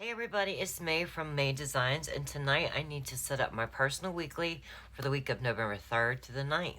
Hey everybody, it's May from May Designs, and tonight I need to set up my personal weekly for the week of November 3rd to the 9th.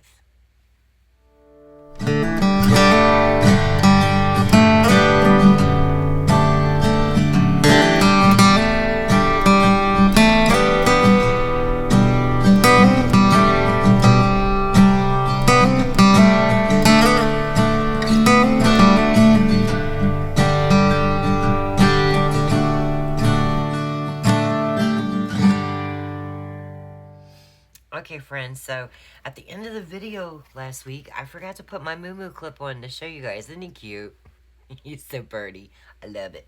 Okay friends, so at the end of the video last week, I forgot to put my Moo Moo clip on to show you guys. Isn't he cute? He's so birdie. I love it.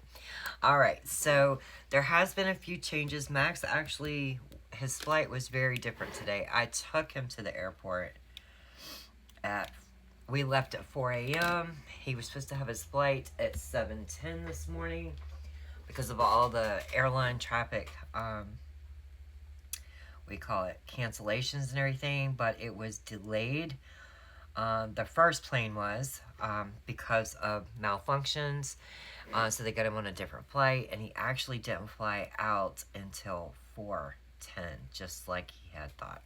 Alright, so there has been a few changes. Max actually, his flight was very different today. I took him to the airport we left at 4 a.m. He was supposed to have his flight at 7:10 this morning because of all the airline traffic, we call it cancellations and everything, but it was delayed. The first plane was because of malfunctions, so they got him on a different flight, and he actually didn't fly out until 4:10, just like he had thought.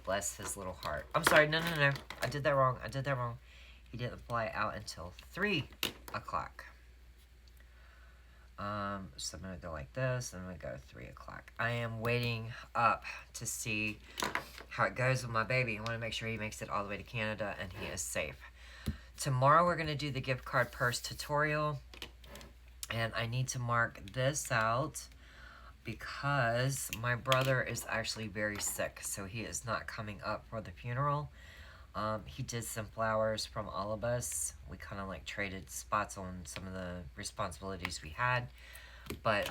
Bless his little heart. I'm sorry, no. I did that wrong. He didn't fly out until 3 o'clock. So I'm going to go like this, and I'm going to go 3 o'clock. I am waiting up to see how it goes with my baby. I want to make sure he makes it all the way to Canada and he is safe. Tomorrow we're going to do the gift card purse tutorial, and I need to mark this out because my brother is actually very sick, so he is not coming up for the funeral. He did some flowers from all of us. We kind of like traded spots on some of the responsibilities we had, but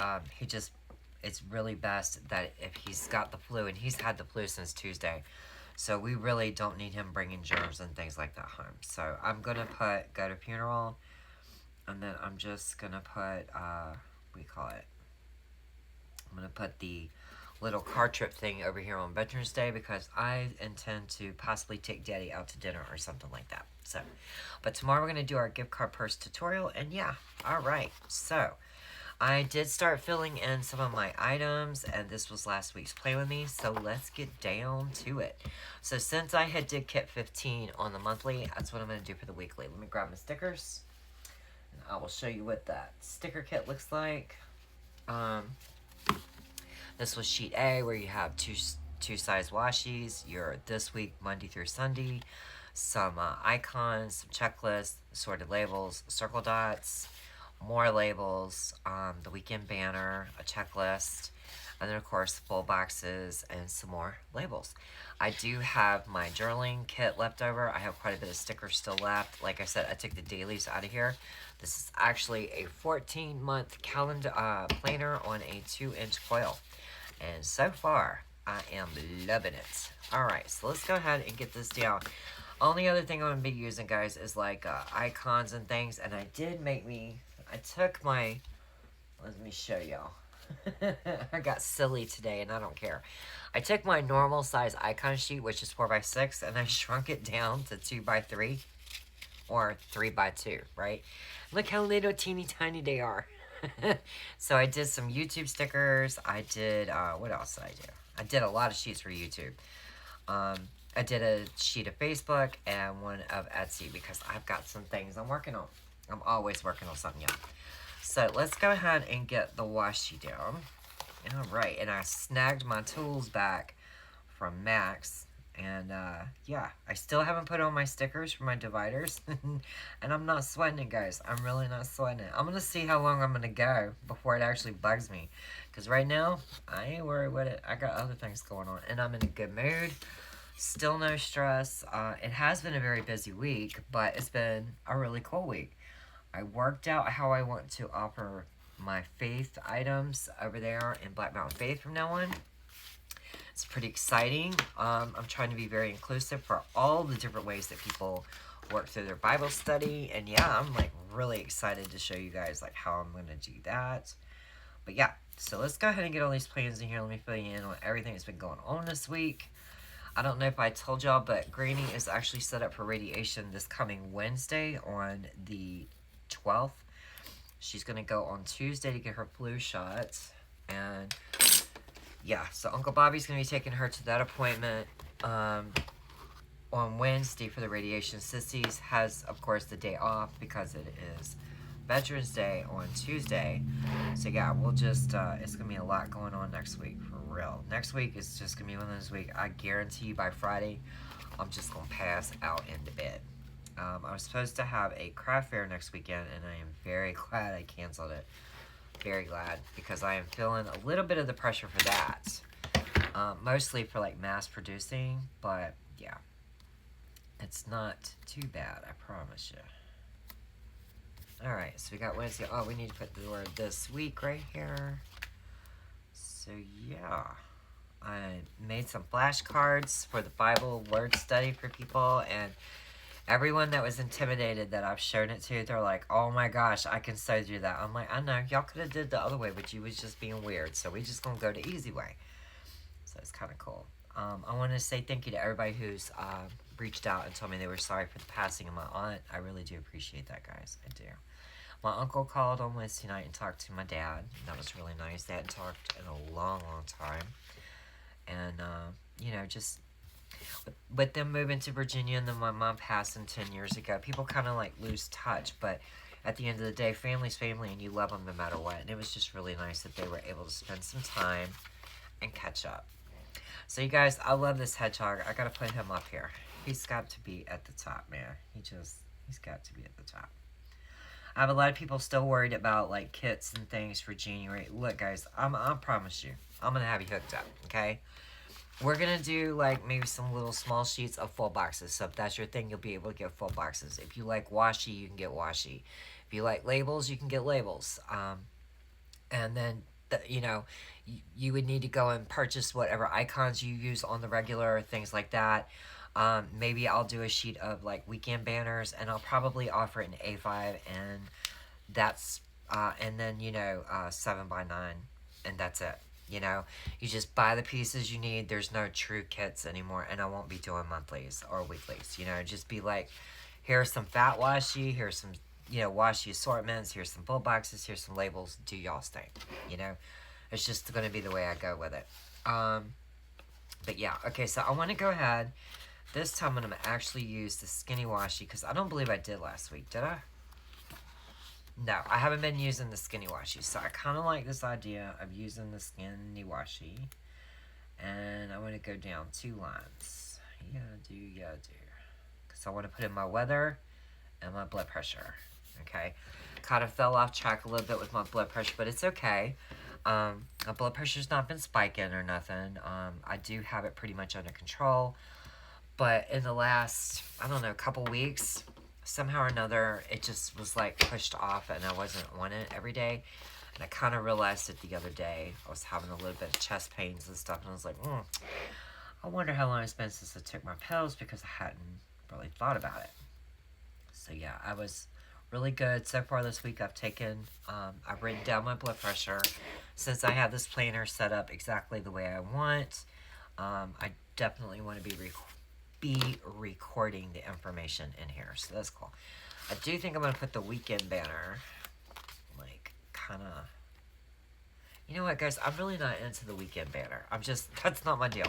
it's really best that if he's got the flu, and he's had the flu since Tuesday, so we really don't need him bringing germs and things like that home. So I'm gonna put go to funeral, and then I'm just gonna put I'm going to put the little car trip thing over here on Veterans Day because I intend to possibly take Daddy out to dinner or something like that. So, but tomorrow we're going to do our gift card purse tutorial, and yeah, alright. So, I did start filling in some of my items, and this was last week's Play With Me, so let's get down to it. So, since I had did kit 15 on the monthly, that's what I'm going to do for the weekly. Let me grab my stickers, and I will show you what that sticker kit looks like. This was sheet A, where you have two size washies, your this week, Monday through Sunday, some icons, some checklists, sorted labels, circle dots, more labels, the weekend banner, a checklist, and then of course full boxes and some more labels. I do have my journaling kit left over. I have quite a bit of stickers still left. Like I said, I took the dailies out of here. This is actually a 14-month calendar planner on a 2-inch coil. And so far, I am loving it. Alright, so let's go ahead and get this down. Only other thing I'm going to be using, guys, is like icons and things. And I took my, let me show y'all. I got silly today, and I don't care. I took my normal size icon sheet, which is 4x6, and I shrunk it down to 2x3. Or 3x2, right? Look how little teeny tiny they are. So I did some YouTube stickers. I did, what else did I do? I did a lot of sheets for YouTube. I did a sheet of Facebook and one of Etsy because I've got some things I'm working on. I'm always working on something, y'all. So let's go ahead and get the washi down. Alright, and I snagged my tools back from Max. And, yeah, I still haven't put on my stickers for my dividers. And I'm not sweating it, guys. I'm really not sweating it. I'm going to see how long I'm going to go before it actually bugs me. Because right now, I ain't worried with it. I got other things going on. And I'm in a good mood. Still no stress. It has been a very busy week, but it's been a really cool week. I worked out how I want to offer my faith items over there in Black Mountain Faith from now on. It's pretty exciting. I'm trying to be very inclusive for all the different ways that people work through their Bible study. And yeah, I'm like really excited to show you guys like how I'm going to do that. But yeah, so let's go ahead and get all these plans in here. Let me fill you in on everything that's been going on this week. I don't know if I told y'all, but Granny is actually set up for radiation this coming Wednesday on the 12th. She's going to go on Tuesday to get her flu shots. And yeah, so Uncle Bobby's going to be taking her to that appointment on Wednesday for the radiation. Sissy's has, of course, the day off because it is Veterans Day on Tuesday. So yeah, we'll just, it's going to be a lot going on next week, for real. Next week is just going to be one of those weeks, I guarantee you by Friday, I'm just going to pass out into bed. I was supposed to have a craft fair next weekend, and I am very glad I canceled it. Very glad, because I am feeling a little bit of the pressure for that. Mostly for like mass producing, but yeah. It's not too bad, I promise you. Alright, so we got Wednesday. Oh, we need to put the word this week right here. So yeah. I made some flashcards for the Bible word study for people, and everyone that was intimidated that I've shown it to, they're like, oh my gosh, I can so do that. I'm like, I know, y'all could have did the other way, but you was just being weird, so we just gonna go the easy way. So it's kind of cool. I want to say thank you to everybody who's reached out and told me they were sorry for the passing of my aunt. I really do appreciate that, guys. I do. My uncle called on Wednesday night and talked to my dad. That was really nice. They hadn't talked in a long, long time. And, you know, just with them moving to Virginia and then my mom passing 10 years ago, people kind of like lose touch. But at the end of the day, family's family and you love them no matter what. And it was just really nice that they were able to spend some time and catch up. So you guys, I love this hedgehog. I gotta put him up here. He's got to be at the top, man. He's got to be at the top. I have a lot of people still worried about like kits and things for January. Look, guys, I promise you, I'm gonna have you hooked up, okay? We're gonna do like maybe some little small sheets of full boxes. So if that's your thing, you'll be able to get full boxes. If you like washi, you can get washi. If you like labels, you can get labels. And then, you know, you would need to go and purchase whatever icons you use on the regular, things like that. Maybe I'll do a sheet of like weekend banners, and I'll probably offer it in A5, and that's and then, you know, 7x9, and that's it. You know, you just buy the pieces you need. There's no true kits anymore, and I won't be doing monthlies or weeklies. You know, just be like, here's some fat washi, here's some, you know, washi assortments, here's some full boxes, here's some labels, do y'all's thing. You know, it's just going to be the way I go with it. But yeah, okay, so I want to go ahead. This time I'm going to actually use the skinny washi, because I don't believe I did last week, did I? No, I haven't been using the skinny washi, so I kind of like this idea of using the skinny washi. And I want to go down 2 lines. You gotta do. Because I want to put in my weather and my blood pressure. Okay? Kind of fell off track a little bit with my blood pressure, but it's okay. My blood pressure's not been spiking or nothing. I do have it pretty much under control. But in the last, I don't know, couple weeks, somehow or another, it just was like pushed off and I wasn't on it every day. And I kind of realized it the other day. I was having a little bit of chest pains and stuff, and I was like, I wonder how long it's been since I took my pills, because I hadn't really thought about it. So yeah, I was really good. So far this week I've written down my blood pressure. Since I have this planner set up exactly the way I want, I definitely want to be recording the information in here, so that's cool. I do think I'm going to put the weekend banner, like, kind of, you know what, guys, I'm really not into the weekend banner. That's not my deal.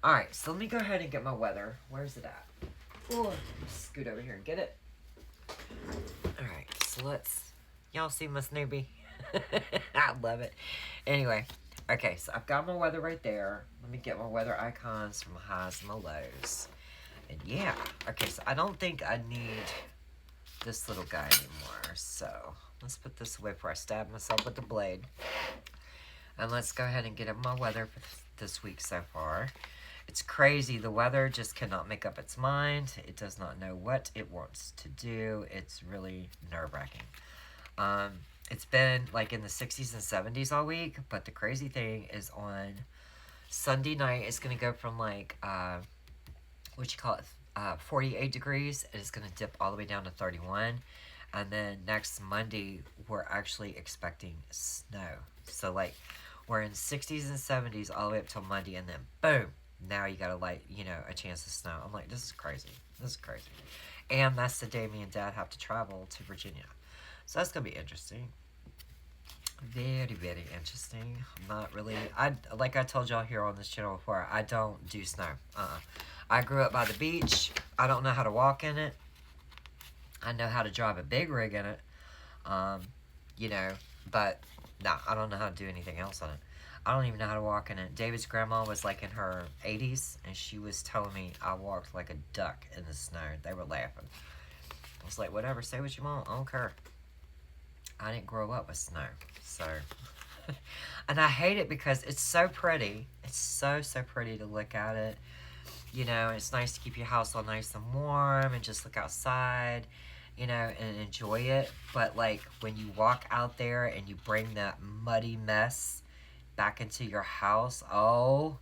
Alright, so let me go ahead and get my weather. Where's it at? Oh, scoot over here and get it. Alright, so y'all see my Snoopy? I love it. Anyway, okay, so I've got my weather right there. Let me get my weather icons from my highs and my lows. And yeah, okay, so I don't think I need this little guy anymore. So let's put this away before I stab myself with the blade. And let's go ahead and get up my weather for this week so far. It's crazy. The weather just cannot make up its mind. It does not know what it wants to do. It's really nerve-wracking. It's been like in the 60s and 70s all week, but the crazy thing is on Sunday night, it's going to go from like, 48 degrees, and it's going to dip all the way down to 31. And then next Monday, we're actually expecting snow. So like, we're in 60s and 70s all the way up till Monday, and then boom, now you got a chance of snow. I'm like, this is crazy. This is crazy. And that's the day me and Dad have to travel to Virginia. So that's going to be interesting. Very, very interesting. I'm not really. Like I told y'all here on this channel before. I don't do snow. I grew up by the beach. I don't know how to walk in it. I know how to drive a big rig in it. Um, you know, but no, I don't know how to do anything else on it. I don't even know how to walk in it. David's grandma was like in her 80s, and she was telling me I walked like a duck in the snow. They were laughing. I was like, whatever, say what you want. I don't care. I didn't grow up with snow, so. And I hate it because it's so pretty. It's so, so pretty to look at it. You know, it's nice to keep your house all nice and warm and just look outside, you know, and enjoy it. But, like, when you walk out there and you bring that muddy mess back into your house, oh,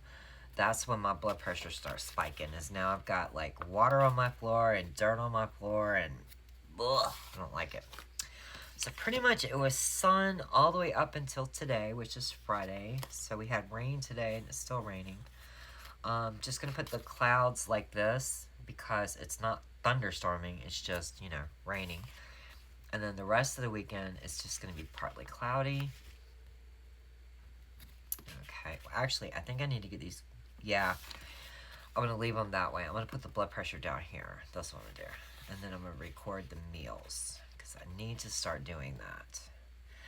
that's when my blood pressure starts spiking. Is now I've got, like, water on my floor and dirt on my floor and, ugh, I don't like it. So pretty much it was sun all the way up until today, which is Friday. So we had rain today and it's still raining. Just going to put the clouds like this because it's not thunderstorming. It's just, you know, raining. And then the rest of the weekend is just going to be partly cloudy. Okay. Well, actually, I think I need to get these. Yeah. I'm going to leave them that way. I'm going to put the blood pressure down here. That's what I'm going to do. And then I'm going to record the meals. I need to start doing that.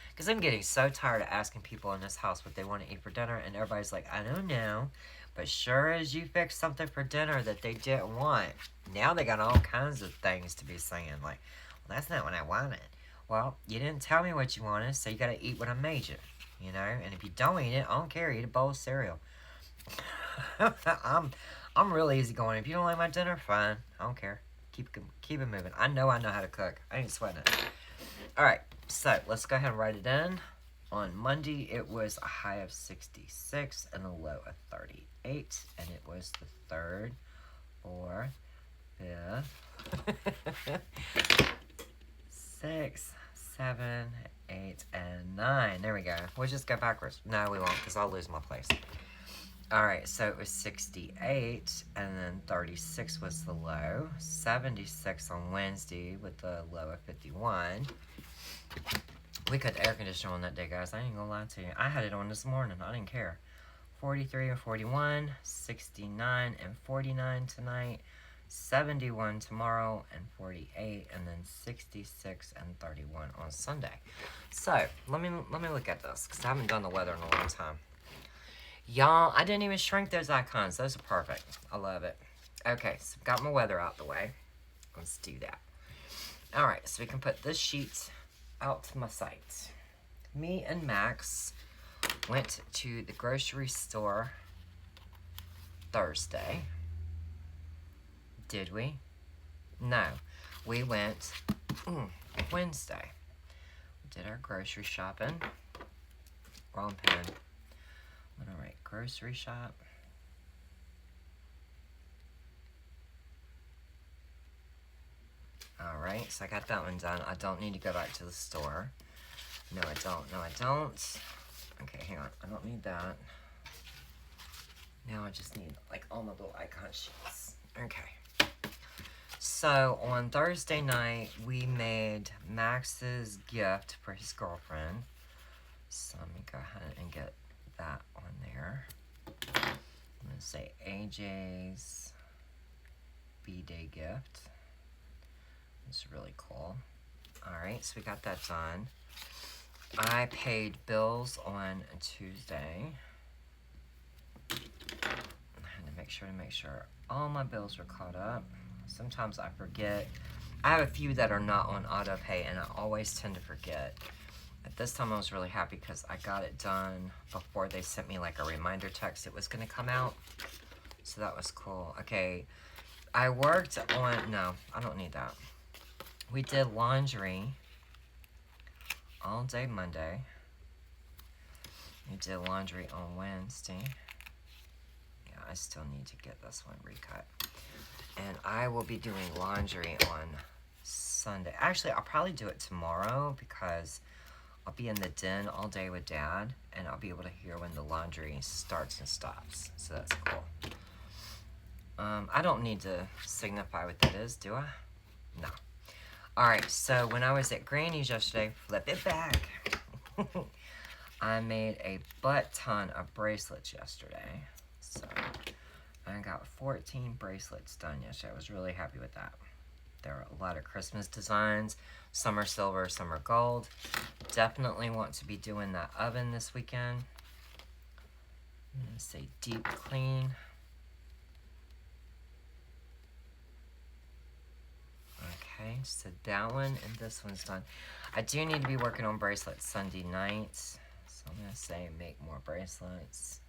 Because I'm getting so tired of asking people in this house what they want to eat for dinner. And everybody's like, I don't know. But sure as you fix something for dinner that they didn't want. Now they got all kinds of things to be saying. Like, well, that's not what I wanted. Well, you didn't tell me what you wanted. So you got to eat what I made you. You know? And if you don't eat it, I don't care. Eat a bowl of cereal. I'm really easygoing. If you don't like my dinner, fine. I don't care. Keep it moving. I know how to cook. I ain't sweating it. Alright, so let's go ahead and write it in. On Monday, it was a high of 66 and a low of 38. And it was the 3rd, 4th, 5th, 6, 7, 8, and 9. There we go. We'll just go backwards. No, we won't, because I'll lose my place. Alright, so it was 68, and then 36 was the low. 76 on Wednesday with the low of 51. We cut the air conditioner on that day, guys. I ain't gonna lie to you. I had it on this morning. I didn't care. 43 and 41, 69 and 49 tonight, 71 tomorrow, and 48, and then 66 and 31 on Sunday. So, let me look at this, because I haven't done the weather in a long time. Y'all, I didn't even shrink those icons. Those are perfect. I love it. Okay, so I've got my weather out the way. Let's do that. Alright, so we can put this sheet out to my site. Me and Max went to the grocery store Thursday. Did we? No. We went Wednesday. We did our grocery shopping. Wrong pen. I'm gonna write grocery shop. Alright, so I got that one done. I don't need to go back to the store. No, I don't. No, I don't. Okay, hang on. I don't need that. Now I just need, like, all my little icon sheets. Okay. So, on Thursday night, we made Max's gift for his girlfriend. So, let me go ahead and get that on there. I'm going to say AJ's B-Day gift. It's really cool. Alright, so we got that done. I paid bills on Tuesday. I had to make sure all my bills were caught up. Sometimes I forget. I have a few that are not on auto pay, and I always tend to forget. At this time, I was really happy because I got it done before they sent me like a reminder text it was going to come out. So that was cool. Okay, I worked on, no, I don't need that. We did laundry all day Monday. We did laundry on Wednesday. Yeah, I still need to get this one recut. And I will be doing laundry on Sunday. Actually, I'll probably do it tomorrow because I'll be in the den all day with Dad, and I'll be able to hear when the laundry starts and stops. So that's cool. I don't need to signify what that is, do I? No. Alright, so when I was at Granny's yesterday, flip it back. I made a butt ton of bracelets yesterday. So I got 14 bracelets done yesterday. I was really happy with that. There are a lot of Christmas designs. Some are silver, some are gold. Definitely want to be doing that oven this weekend. I'm going to say deep clean. Okay, so that one and this one's done. I do need to be working on bracelets Sunday nights. So I'm going to say make more bracelets.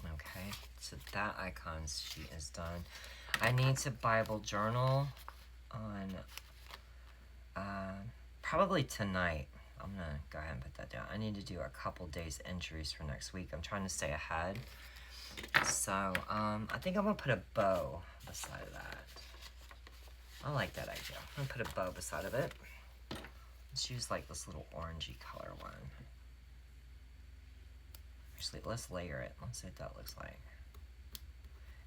Okay, so that icon sheet is done. I need to Bible journal on probably tonight. I'm going to go ahead and put that down. I need to do a couple days entries for next week. I'm trying to stay ahead. So, I think I'm going to put a bow beside of that. I like that idea. I'm going to put a bow beside of it. Let's use like this little orangey color one. Actually, let's layer it. Let's see what that looks like.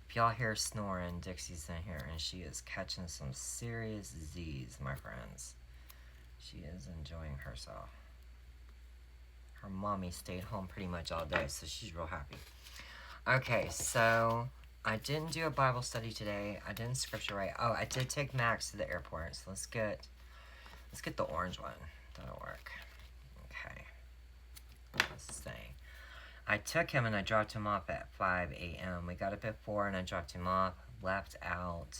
If y'all hear snoring, Dixie's in here and she is catching some serious Z's, my friends. She is enjoying herself. Her mommy stayed home pretty much all day, so she's real happy. Okay, so I didn't do a Bible study today. I didn't scripture write. Oh, I did take Max to the airport, so let's get the orange one. That'll work. Okay. Let's see. I took him and I dropped him off at 5 a.m. We got up at 4 and I dropped him off. Left out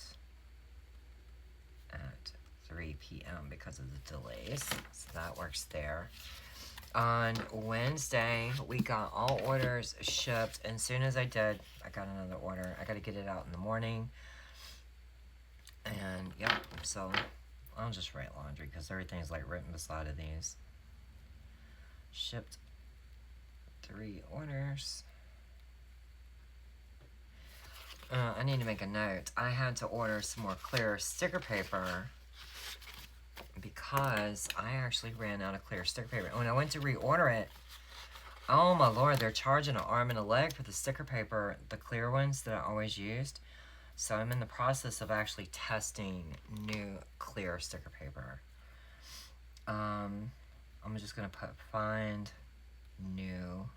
at 3 p.m. because of the delays. So that works there. On Wednesday, we got all orders shipped. And as soon as I did, I got another order. I got to get it out in the morning. And, yep, so I'll just write laundry because everything's, like, written beside of these. Shipped 3 orders. I need to make a note. I had to order some more clear sticker paper because I actually ran out of clear sticker paper. When I went to reorder it, oh my lord, they're charging an arm and a leg for the sticker paper, the clear ones that I always used. So I'm in the process of actually testing new clear sticker paper. I'm just going to put find new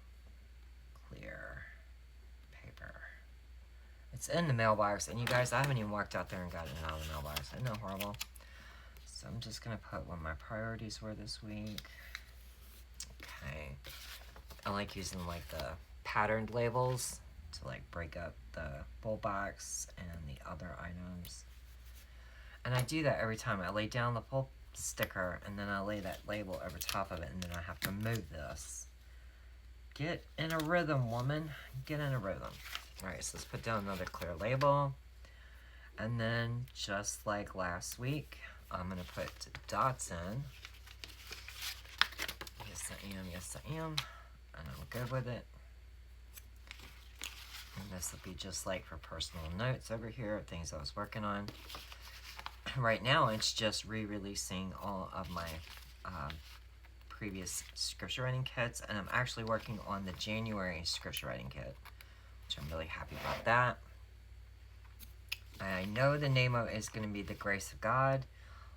clear paper. It's in the mailbox, and you guys, I haven't even walked out there and gotten it out of the mailbox. Isn't that horrible? So I'm just going to put what my priorities were this week. Okay. I like using like the patterned labels to like break up the full box and the other items. And I do that every time. I lay down the full sticker and then I lay that label over top of it and then I have to move this. Get in a rhythm, woman. Get in a rhythm. Alright, so let's put down another clear label. And then, just like last week, I'm going to put dots in. Yes, I am. Yes, I am. And I'm good with it. And this will be just like for personal notes over here, things I was working on. Right now, it's just re-releasing all of my previous scripture writing kits. And I'm actually working on the January scripture writing kit, which I'm really happy about that. I know the name of it is going to be The Grace of God,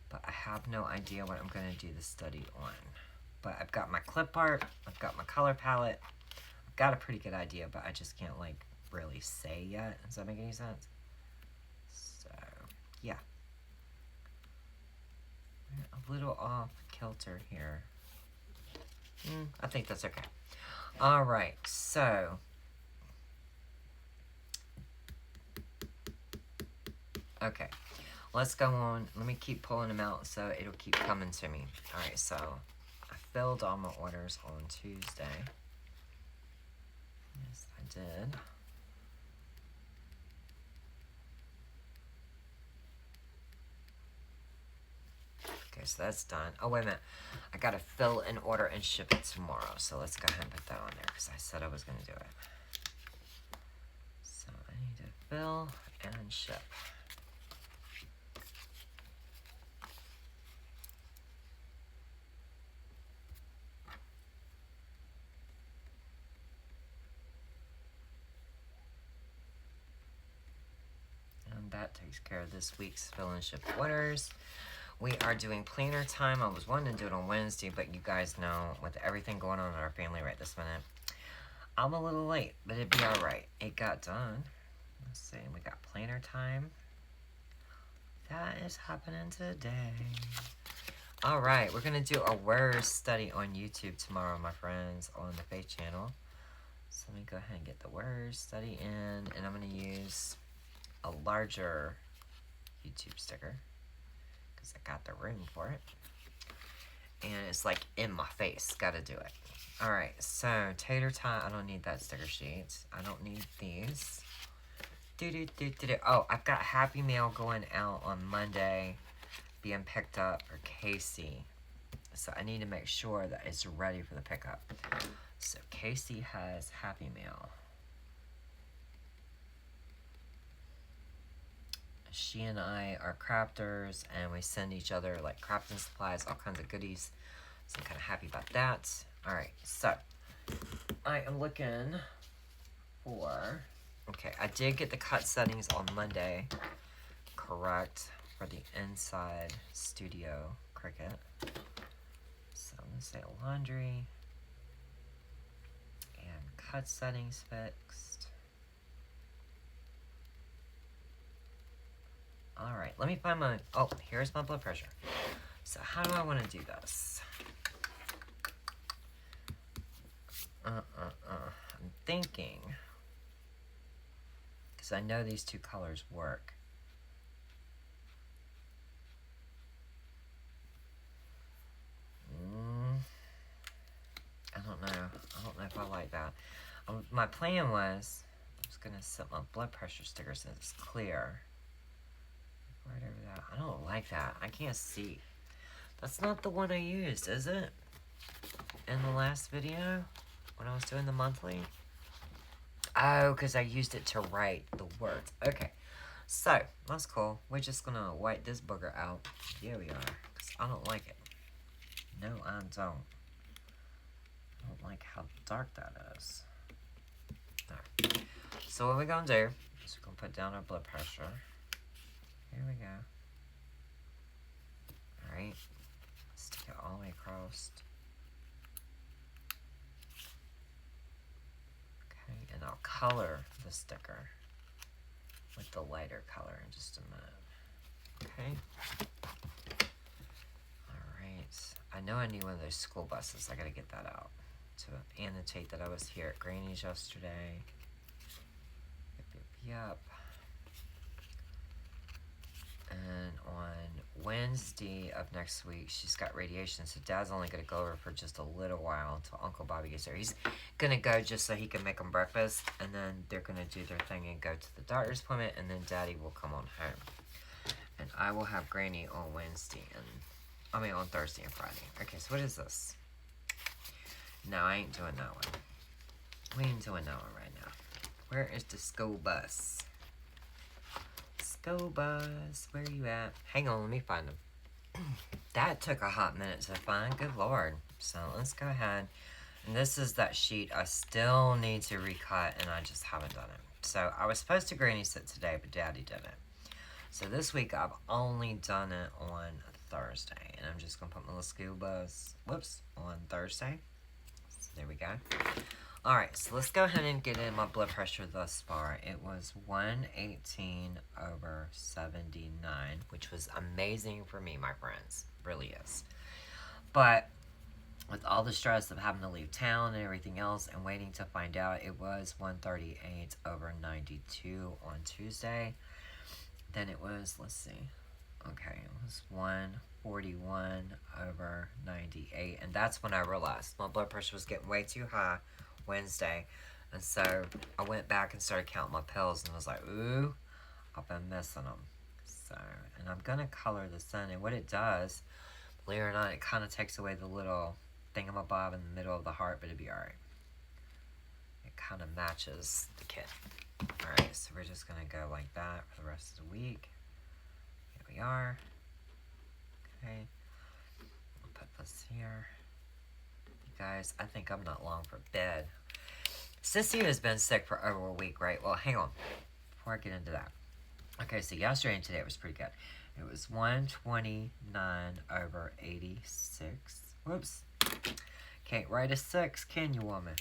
but I have no idea what I'm going to do the study on. But I've got my clip art, I've got my color palette, I've got a pretty good idea, but I just can't like really say yet. Does that make any sense? So, yeah. A little off kilter here. I think that's okay. Alright, so okay, let's go on. Let me keep pulling them out so it'll keep coming to me. Alright, so I filled all my orders on Tuesday. Yes, I did. Okay, so that's done. Oh, wait a minute. I gotta fill an order and ship it tomorrow. So let's go ahead and put that on there because I said I was gonna do it. So I need to fill and ship. that takes care of this week's fill and ship orders. We are doing planner time. I was wanting to do it on Wednesday, but you guys know, with everything going on in our family right this minute, I'm a little late, but it'd be alright. It got done. Let's see, we got planner time. That is happening today. Alright, we're going to do a word study on YouTube tomorrow, my friends, on the Faith channel. So let me go ahead and get the word study in, and I'm going to use a larger YouTube sticker because I got the room for it. And it's like in my face. Gotta do it. Alright, so tater tot. I don't need that sticker sheet. I don't need these. Oh, I've got Happy Mail going out on Monday, being picked up for Casey. So I need to make sure that it's ready for the pickup. So Casey has Happy Mail. She and I are crafters, and we send each other like crafting supplies, all kinds of goodies. So I'm kind of happy about that. Alright, so I am looking for... Okay, I did get the cut settings on Monday correct for the inside studio Cricut. So I'm going to say laundry and cut settings fixed. Alright, let me find my... Oh, here's my blood pressure. So how do I want to do this? I'm thinking... Because I know these two colors work. I don't know. I don't know if I like that. My plan was... I was going to set my blood pressure sticker so it's clear. Right over that. I don't like that. I can't see. That's not the one I used, is it? In the last video? When I was doing the monthly? Oh, because I used it to write the words. Okay. So, that's cool. We're just going to wipe this booger out. Here we are. Because I don't like it. No, I don't. I don't like how dark that is. Alright. So what we're going to do is we're going to put down our blood pressure. Here we go. Alright. Stick it all the way across. Okay, and I'll color the sticker with the lighter color in just a minute. Okay. Alright. I know I need one of those school buses. I gotta get that out to annotate that I was here at Granny's yesterday. Yep. And on Wednesday of next week, she's got radiation, so Dad's only going to go over for just a little while until Uncle Bobby gets there. He's going to go just so he can make them breakfast, and then they're going to do their thing and go to the doctor's appointment, and then Daddy will come on home. And I will have Granny on Wednesday, on Thursday and Friday. Okay, so what is this? No, I ain't doing that one. We ain't doing that one right now. Where is the school bus? School bus, where you at? Hang on, let me find them. That took a hot minute to find. Good Lord. So let's go ahead. And this is that sheet I still need to recut, and I just haven't done it. So I was supposed to granny sit today, but Daddy didn't. So this week I've only done it on Thursday. And I'm just going to put my little school bus, on Thursday. So there we go. Alright, so let's go ahead and get in my blood pressure thus far. It was 118/79, which was amazing for me, my friends. Really is. But with all the stress of having to leave town and everything else and waiting to find out, it was 138/92 on Tuesday. Then it was, let's see. Okay, it was 141/98. And that's when I realized my blood pressure was getting way too high Wednesday. And so I went back and started counting my pills and was like, ooh, I've been missing them. So, and I'm going to color this in. And what it does, believe it or not, it kind of takes away the little thingamabob in the middle of the heart, but it'd be alright. It kind of matches the kit. Alright, so we're just going to go like that for the rest of the week. Here we are. Okay. I'll put this here. Guys, I think I'm not long for bed. Sissy has been sick for over a week, right? Well, hang on. Before I get into that. Okay, so yesterday and today was pretty good. It was 129 over 86. Whoops. Can't write a 6, can you, woman?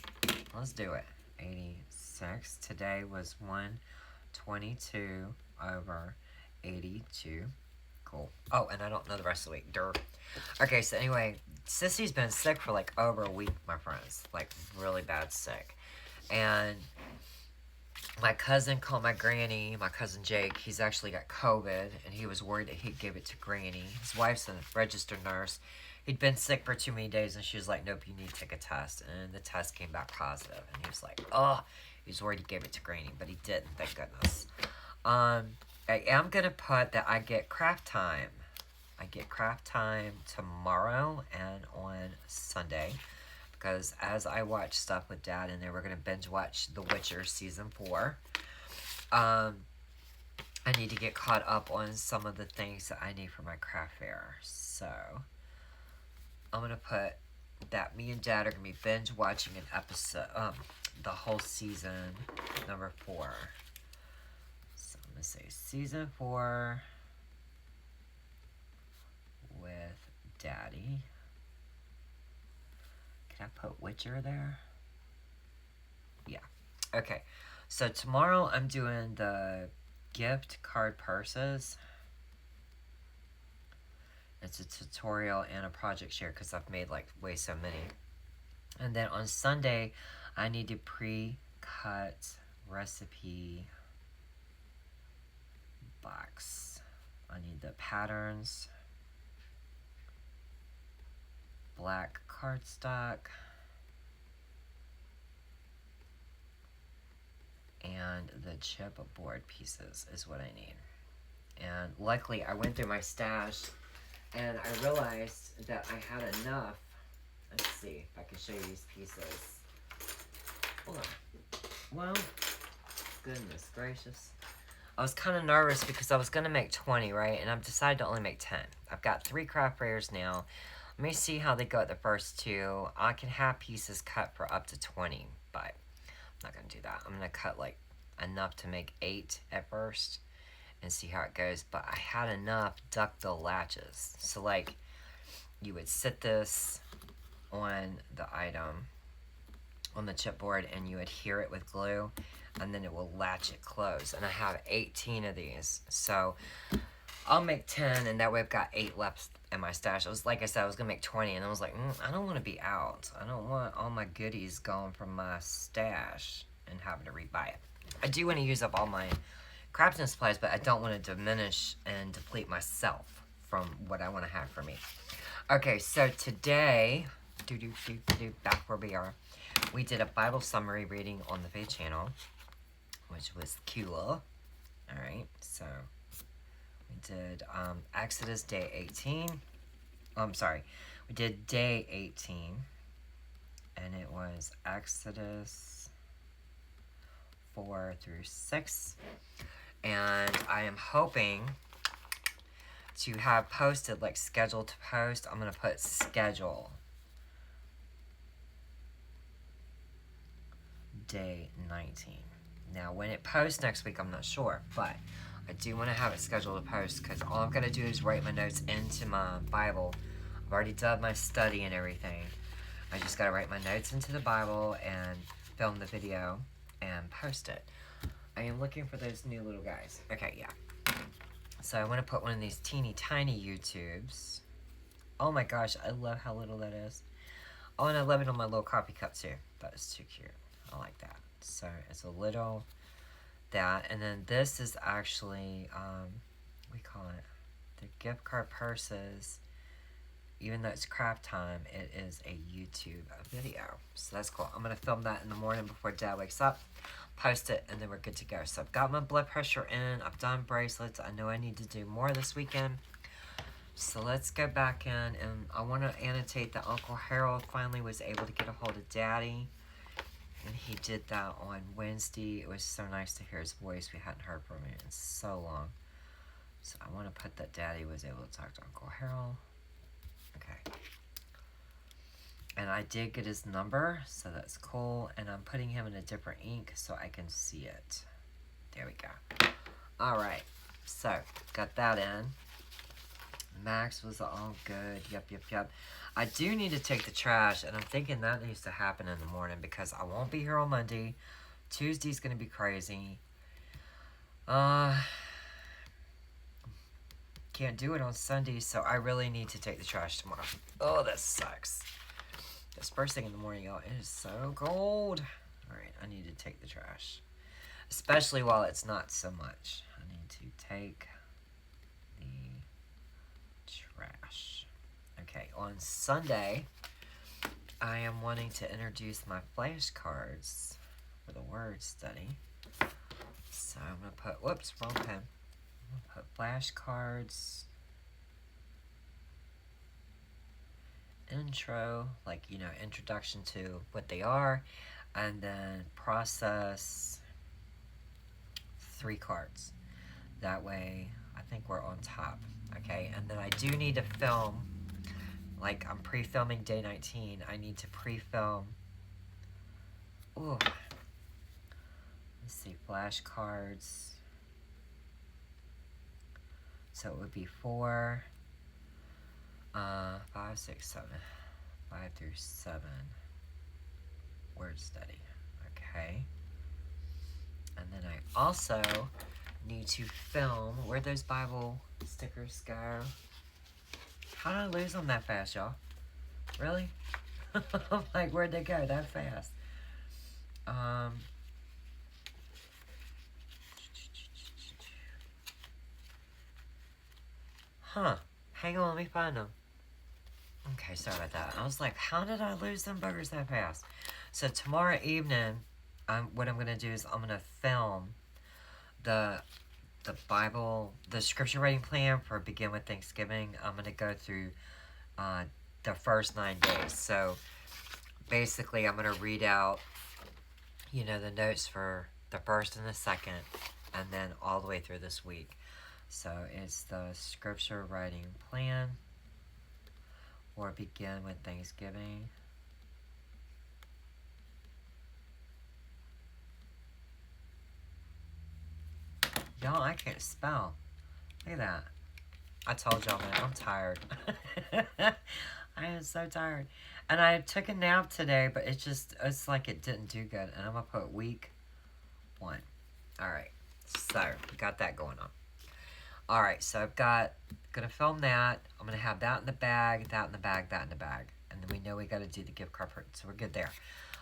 Let's do it. 86. Today was 122 over 82. Cool. Oh, and I don't know the rest of the week. Dirt. Okay, so anyway, Sissy's been sick for like over a week, my friends. Like, really bad sick. And my cousin called my granny, my cousin Jake. He's actually got COVID, and he was worried that he'd give it to granny. His wife's a registered nurse. He'd been sick for too many days, and she was like, nope, you need to take a test. And the test came back positive, and he was like, oh, he was worried he gave it to granny, but he didn't, thank goodness. I am going to put that I get craft time. I get craft time tomorrow and on Sunday. Because as I watch stuff with Dad and there, we're going to binge watch The Witcher Season 4. I need to get caught up on some of the things that I need for my craft fair. So, I'm going to put that me and Dad are going to be binge watching an episode, the whole season, number 4. So, I'm going to say Season 4 with Daddy. Can I put Witcher there? Yeah. Okay. So tomorrow I'm doing the gift card purses. It's a tutorial and a project share because I've made like way so many. And then on Sunday, I need to pre-cut recipe box. I need the patterns. Black cardstock, and the chipboard pieces is what I need. And luckily I went through my stash and I realized that I had enough. Let's see if I can show you these pieces. Hold on. Well, goodness gracious. I was kind of nervous because I was going to make 20, right? And I've decided to only make 10. I've got 3 craft fairs now. Let me see how they go at the first 2. I can have pieces cut for up to 20, but I'm not going to do that. I'm going to cut like enough to make 8 at first and see how it goes. But I had enough duckbill latches. So like you would sit this on the item, on the chipboard, and you adhere it with glue, and then it will latch it closed. And I have 18 of these. So I'll make 10, and that way I've got 8 left in my stash. Like I said, I was going to make 20, and I was like, I don't want to be out. I don't want all my goodies going from my stash and having to rebuy it. I do want to use up all my crafting supplies, but I don't want to diminish and deplete myself from what I want to have for me. Okay, so today, back where we are, we did a Bible summary reading on the Faith channel, which was cool. Alright, so we did Exodus day 18. Oh, I'm sorry. We did day 18. And it was Exodus 4 through 6. And I am hoping to have posted, like scheduled to post. I'm going to put schedule. Day 19. Now, when it posts next week, I'm not sure. But I do want to have it scheduled to post because all I'm going to do is write my notes into my Bible. I've already done my study and everything. I just got to write my notes into the Bible and film the video and post it. I am looking for those new little guys. Okay, yeah. So I want to put one of these teeny tiny YouTubes. Oh my gosh, I love how little that is. Oh, and I love it on my little coffee cup too. That is too cute. I like that. So it's a little that, and then this is actually we call it the gift card purses. Even though it's craft time, it is a YouTube video. So that's cool. I'm gonna film that in the morning before Dad wakes up, post it, and then we're good to go. So I've got my blood pressure in. I've done bracelets. I know I need to do more this weekend. So let's go back in, and I want to annotate that Uncle Harold finally was able to get a hold of Daddy. And he did that on Wednesday. It was so nice to hear his voice. We hadn't heard from him in so long. So I want to put that Daddy was able to talk to Uncle Harold. Okay. And I did get his number, so that's cool. And I'm putting him in a different ink so I can see it. There we go. Alright. So, got that in. Max was all good. Yep. I do need to take the trash, and I'm thinking that needs to happen in the morning because I won't be here on Monday. Tuesday's going to be crazy. Can't do it on Sunday, so I really need to take the trash tomorrow. Oh, that sucks. This first thing in the morning, y'all, it is so cold. Alright, I need to take the trash. Especially while it's not so much. I need to take the trash. Okay, on Sunday, I am wanting to introduce my flashcards for the word study. So I'm going to put, whoops, wrong pen. I'm going to put flashcards, intro, like, you know, introduction to what they are, and then process 3 cards. That way, I think we're on top, okay? And then I do need to film, like I'm pre-filming day 19. I need to pre-film, ooh, let's see, flashcards. So it would be 4, 5, 6, 7, 5 through 7 word study, okay? And then I also need to film, where'd those Bible stickers go? How did I lose them that fast, y'all? Really? I'm like, where'd they go that fast? Huh. Hang on, let me find them. Okay, sorry about that. I was like, how did I lose them buggers that fast? So tomorrow evening, what I'm going to do is I'm going to film the Bible, the scripture reading plan for Begin with Thanksgiving. I'm going to go through the first 9 days. So basically, I'm going to read out, you know, the notes for the first and the second, and then all the way through this week. So it's the scripture writing plan or Begin with Thanksgiving. Y'all, I can't spell. Look at that. I told y'all, man, I'm tired. I am so tired. And I took a nap today, but it's like it didn't do good. And I'm going to put week 1. Alright, so we got that going on. Alright, so I've got, gonna film that. I'm gonna have that in the bag, that in the bag, that in the bag. And then we know we gotta do the gift card print, so we're good there.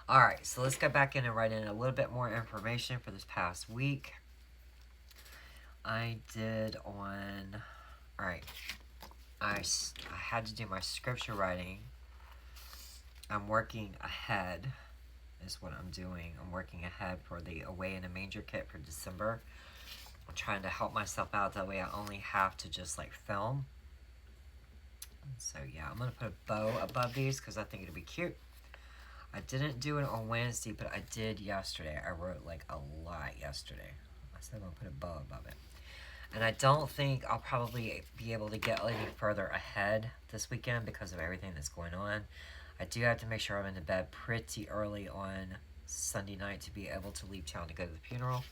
Alright, so let's go back in and write in a little bit more information for this past week. I did on, alright, I had to do my scripture writing. I'm working ahead, is what I'm doing. I'm working ahead for the Away in a Manger kit for December. I'm trying to help myself out, that way I only have to just like film. So yeah, I'm going to put a bow above these because I think it'll be cute. I didn't do it on Wednesday, but I did yesterday. I wrote like a lot yesterday. I said I'm going to put a bow above it. And I don't think I'll probably be able to get any further ahead this weekend because of everything that's going on. I do have to make sure I'm in the bed pretty early on Sunday night to be able to leave town to go to the funeral.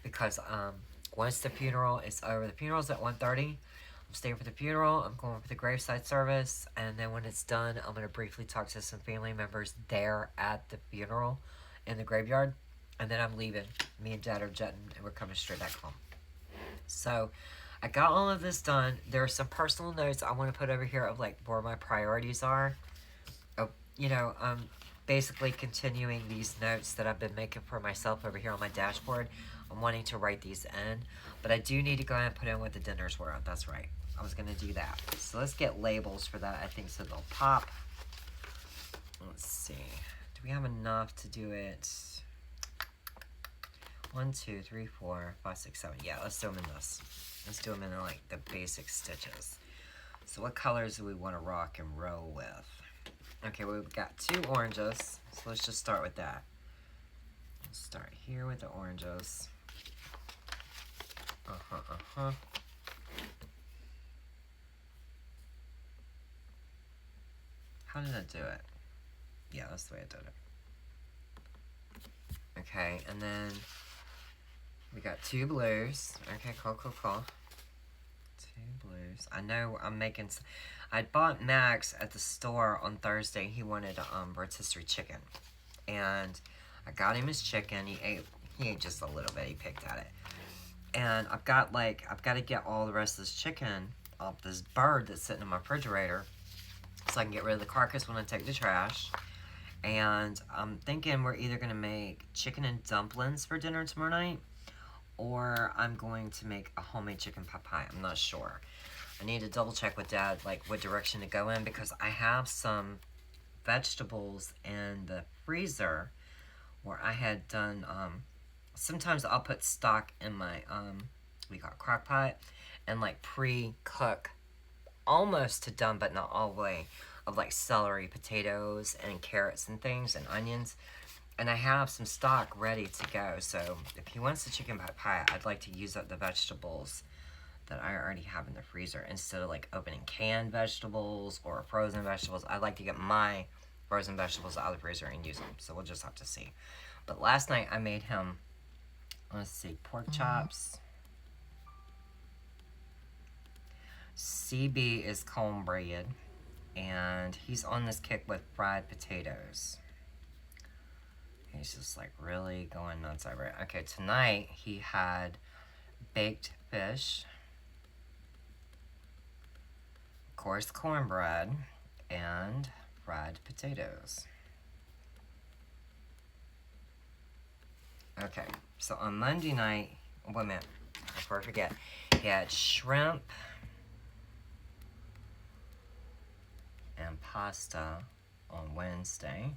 Because once the funeral is over, the funeral's at 1:30. I'm staying for the funeral. I'm going for the graveside service. And then when it's done, I'm going to briefly talk to some family members there at the funeral in the graveyard. And then I'm leaving. Me and Dad are jetting, and we're coming straight back home. So I got all of this done. There are some personal notes I want to put over here of like where my priorities are. You know, basically continuing these notes that I've been making for myself over here on my dashboard. I'm wanting to write these in, but I do need to go ahead and put in what the dinners were. That's right. I was going to do that. So let's get labels for that, I think, so they'll pop. Let's see. Do we have enough to do it? 1, 2, 3, 4, 5, 6, 7. Yeah, let's do them in this. Let's do them in like the basic stitches. So what colors do we want to rock and roll with? Okay, well, we've got 2 oranges, so let's just start with that. Let's start here with the oranges. How did I do it? Yeah, that's the way I did it. Okay, and then we got 2 blues. Okay, cool. Two blues. I know I'm making... I bought Max at the store on Thursday. He wanted rotisserie chicken. And I got him his chicken. He ate just a little bit. He picked at it. And I've got to get all the rest of this chicken off this bird that's sitting in my refrigerator so I can get rid of the carcass when I take the trash. And I'm thinking we're either going to make chicken and dumplings for dinner tomorrow night, or I'm going to make a homemade chicken pot pie. I'm not sure. I need to double check with Dad, like, what direction to go in, because I have some vegetables in the freezer where I had done, sometimes I'll put stock in my, we got crock pot, and, like, pre-cook, almost to done, but not all the way, of, like, celery, potatoes, and carrots and things, and onions. And I have some stock ready to go, so if he wants the chicken pot pie, I'd like to use up the vegetables that I already have in the freezer instead of, like, opening canned vegetables or frozen vegetables. I'd like to get my frozen vegetables out of the freezer and use them, so we'll just have to see. But last night I made him, let's see, pork chops. CB is cornbread, and he's on this kick with fried potatoes. He's just, like, really going nuts over it. Okay, tonight he had baked fish, of course, cornbread, and fried potatoes. Okay, so on Monday night, wait a minute, before I forget, he had shrimp and pasta on Wednesday.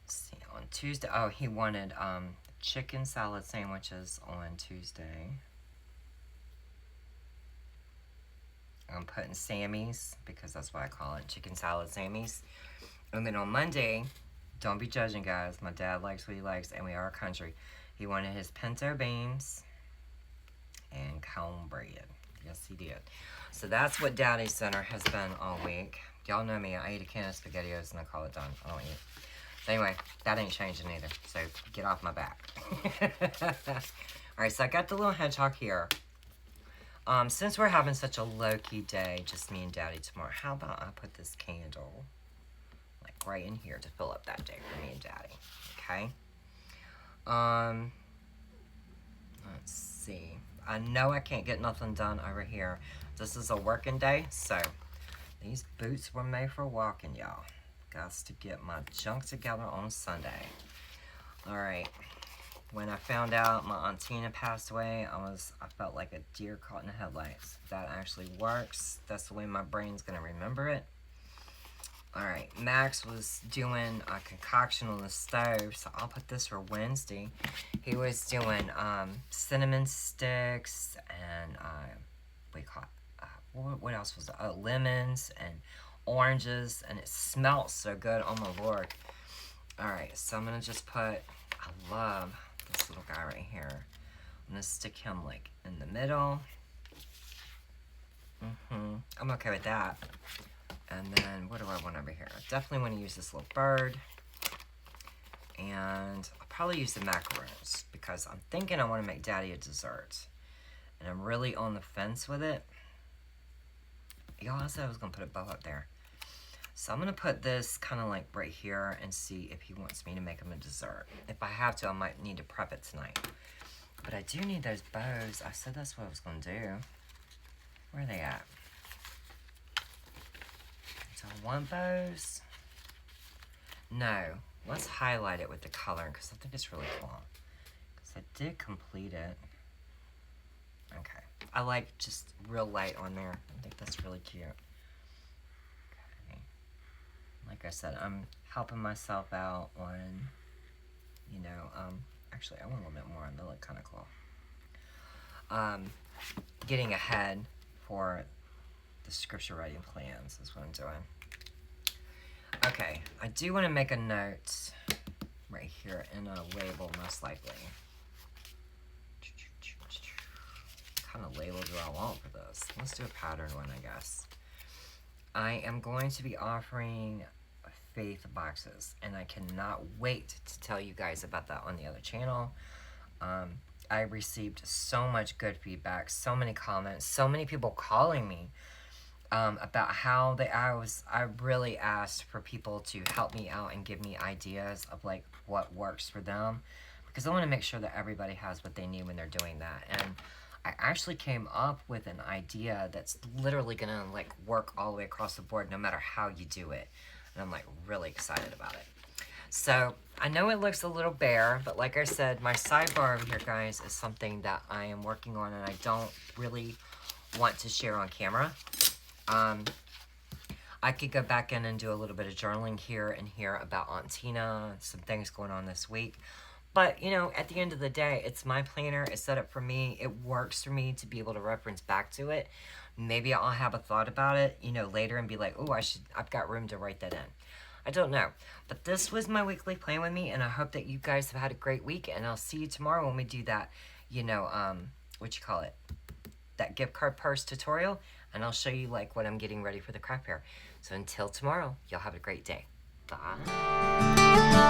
Let's see, on Tuesday, oh, he wanted chicken salad sandwiches on Tuesday. I'm putting Sammy's, because that's what I call it, chicken salad Sammy's. And then on Monday, don't be judging, guys. My dad likes what he likes, and we are country. He wanted his pinto beans and cornbread. Yes, he did. So that's what Daddy's dinner has been all week. Y'all know me. I eat a can of SpaghettiOs, and I call it done. I don't eat. Anyway, that ain't changing either. So get off my back. Alright, so I got the little hedgehog here. Since we're having such a low-key day, just me and Daddy tomorrow, how about I put this candle, like, right in here to fill up that day for me and Daddy, okay? Let's see. I know I can't get nothing done over here. This is a working day, so these boots were made for walking, y'all. Got to get my junk together on Sunday. Alright. When I found out my Aunt Tina passed away, I felt like a deer caught in the headlights. That actually works. That's the way my brain's gonna remember it. Alright, Max was doing a concoction on the stove, so I'll put this for Wednesday. He was doing cinnamon sticks and what else was it? Oh, lemons and oranges, and it smelled so good. Oh my lord. Alright, so I'm gonna just put, I love this little guy right here. I'm gonna stick him like in the middle. I'm okay with that. And then what do I want over here? I definitely want to use this little bird. And I'll probably use the macaroons because I'm thinking I want to make Daddy a dessert. And I'm really on the fence with it. Y'all, I said I was going to put a bow up there. So I'm going to put this kind of like right here and see if he wants me to make him a dessert. If I have to, I might need to prep it tonight. But I do need those bows. I said that's what I was going to do. Where are they at? Do I want bows? No. Let's highlight it with the color because I think it's really cool. Because I did complete it. Okay. I like just real light on there. I think that's really cute. Okay. Like I said, I'm helping myself out on, you know, actually I want a little bit more on the look kind of cool. Getting ahead for the scripture writing plans is what I'm doing. Okay, I do want to make a note right here in a label, most likely. What kind of label do I want for this? Let's do a pattern one, I guess. I am going to be offering faith boxes, and I cannot wait to tell you guys about that on the other channel. I received so much good feedback, so many comments, so many people calling me about how I really asked for people to help me out and give me ideas of like what works for them, because I want to make sure that everybody has what they need when they're doing that. And I actually came up with an idea that's literally gonna like work all the way across the board no matter how you do it. And I'm like really excited about it. So I know it looks a little bare, but like I said, my sidebar over here, guys, is something that I am working on and I don't really want to share on camera. I could go back in and do a little bit of journaling here and here about Aunt Tina, some things going on this week. But, you know, at the end of the day, it's my planner. It's set up for me. It works for me to be able to reference back to it. Maybe I'll have a thought about it, you know, later and be like, oh, I've got room to write that in. I don't know. But this was my weekly plan with me, and I hope that you guys have had a great week, and I'll see you tomorrow when we do that, you know, that gift card purse tutorial, and I'll show you, like, what I'm getting ready for the craft fair. So until tomorrow, y'all have a great day. Bye.